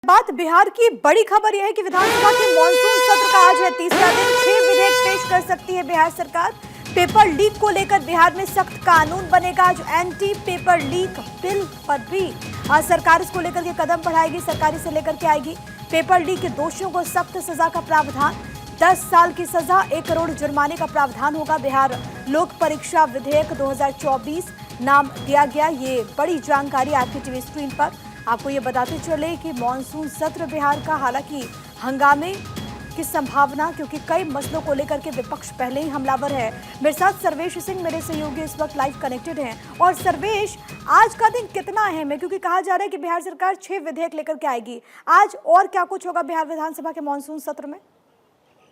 बात बिहार की बड़ी खबर यह है कि विधानसभा के मॉनसून सत्र का आज है तीसरा दिन। 6 विधेयक पेश कर सकती है बिहार सरकार। पेपर लीक को लेकर बिहार में सख्त कानून बनेगा। आज एंटी पेपर लीक बिल पर भी आज सरकार इसको लेकर के कदम बढ़ाएगी, सरकार से लेकर के आएगी। पेपर लीक के दोषियों को सख्त सजा का प्रावधान, 10 साल की सजा, 1 करोड़ जुर्माने का प्रावधान होगा। बिहार लोक परीक्षा विधेयक 2024 नाम दिया गया। ये बड़ी जानकारी आपकी टीवी स्क्रीन पर। आपको ये बताते चले कि मॉनसून सत्र बिहार का हालांकि हंगामे की संभावना, क्योंकि कई मसलों को लेकर के विपक्ष पहले ही हमलावर है। मेरे साथ सर्वेश सिंह मेरे सहयोगी इस वक्त लाइव कनेक्टेड हैं। और सर्वेश, आज का दिन कितना अहम है, क्योंकि कहा जा रहा है कि बिहार सरकार 6 विधेयक लेकर के आएगी। आज और क्या कुछ होगा बिहार विधानसभा के मॉनसून सत्र में?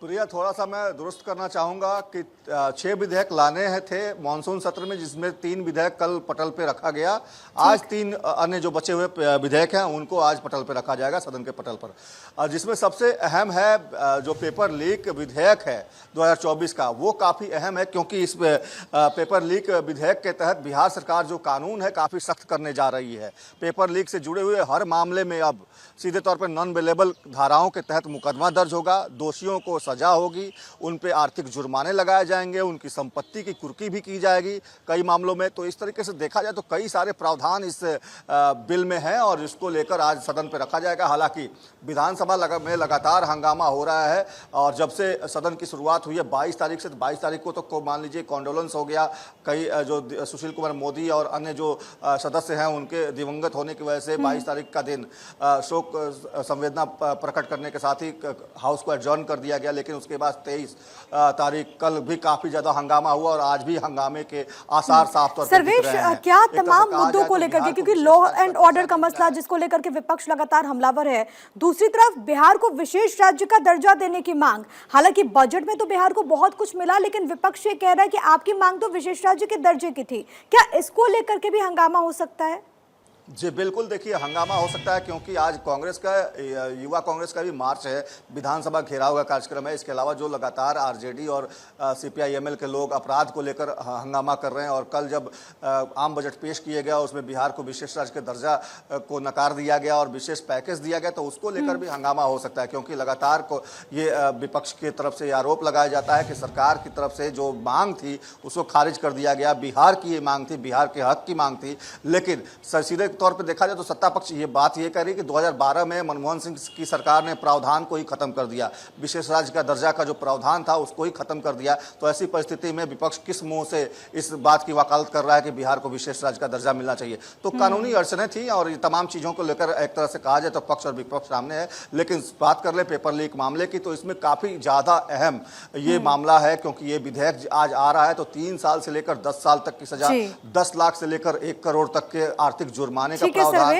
प्रिया, थोड़ा सा मैं दुरुस्त करना चाहूँगा कि 6 विधेयक लाने हैं थे मानसून सत्र में, जिसमें 3 विधेयक कल पटल पे रखा गया। आज 3 अन्य जो बचे हुए विधेयक हैं उनको आज पटल पे रखा जाएगा, सदन के पटल पर। जिसमें सबसे अहम है जो पेपर लीक विधेयक है 2024 का, वो काफ़ी अहम है, क्योंकि इस पेपर लीक विधेयक के तहत बिहार सरकार जो कानून है काफ़ी सख्त करने जा रही है। पेपर लीक से जुड़े हुए हर मामले में अब सीधे तौर पर नॉन अवेलेबल धाराओं के तहत मुकदमा दर्ज होगा, दोषियों को सजा होगी, उन पे आर्थिक जुर्माने लगाए जाएंगे, उनकी संपत्ति की कुर्की भी की जाएगी कई मामलों में। तो इस तरीके से देखा जाए तो कई सारे प्रावधान इस बिल में हैं और इसको लेकर आज सदन पे रखा जाएगा। हालांकि विधानसभा में लगातार हंगामा हो रहा है और जब से सदन की शुरुआत हुई है 22 तारीख से, 22 तारीख को तो मान लीजिए कॉन्डोलेंस हो गया। कई जो सुशील कुमार मोदी और अन्य जो सदस्य हैं उनके दिवंगत होने की वजह से 22 तारीख का दिन शोक संवेदना प्रकट करने के साथ ही हाउस को एडजॉर्न कर दिया गया। लेकिन उसके बाद 23 तारीख कल भी काफी ज्यादा हंगामा हुआ और आज भी हंगामे के आसार साफ तौर पर दिख रहे हैं। क्या तमाम मुद्दों को लेकर के, क्योंकि लॉ एंड ऑर्डर का मसला जिसको लेकर के विपक्ष लगातार हमलावर है, दूसरी तरफ बिहार को विशेष राज्य का दर्जा देने की मांग। हालांकि बजट में तो बिहार को बहुत कुछ मिला, लेकिन विपक्ष ये कह रहा है कि आपकी मांग तो विशेष राज्य के दर्जे की थी। क्या इसको लेकर के भी हंगामा हो सकता है? जी बिल्कुल, देखिए हंगामा हो सकता है, क्योंकि आज कांग्रेस का, युवा कांग्रेस का भी मार्च है, विधानसभा घेराव का कार्यक्रम है। इसके अलावा जो लगातार आरजेडी और सीपीआई-एमएल के लोग अपराध को लेकर हंगामा कर रहे हैं और कल जब आम बजट पेश किया गया उसमें बिहार को विशेष राज्य के दर्जा को नकार दिया गया और विशेष पैकेज दिया गया, तो उसको लेकर भी हंगामा हो सकता है। क्योंकि लगातार को ये विपक्ष की तरफ से आरोप लगाया जाता है कि सरकार की तरफ से जो मांग थी उसको खारिज कर दिया गया। बिहार की ये मांग थी, बिहार के हक की मांग थी। लेकिन सीधे तौर पर देखा जाए तो सत्ता पक्ष ये बात ये कह रही है कि 2012 में मनमोहन सिंह की सरकार ने प्रावधान को ही खत्म कर दिया, विशेष राज्य का दर्जा का जो प्रावधान था उसको ही खत्म कर दिया। तो ऐसी परिस्थिति में विपक्ष किस मुंह से इस बात की वकालत कर रहा है कि बिहार को विशेष राज्य का दर्जा मिलना चाहिए? तो कानूनी अड़चनें थी और ये तमाम चीजों को लेकर एक तरह से कहा जाए तो पक्ष और विपक्ष सामने है। लेकिन बात कर ले पेपर लीक मामले की, तो इसमें काफी ज्यादा अहम ये मामला है, क्योंकि ये विधेयक आज आ रहा है तो 3 साल से लेकर 10 साल तक की सजा, 10 लाख से लेकर 1 करोड़ तक के आर्थिक जुर्माने का प्रावधान।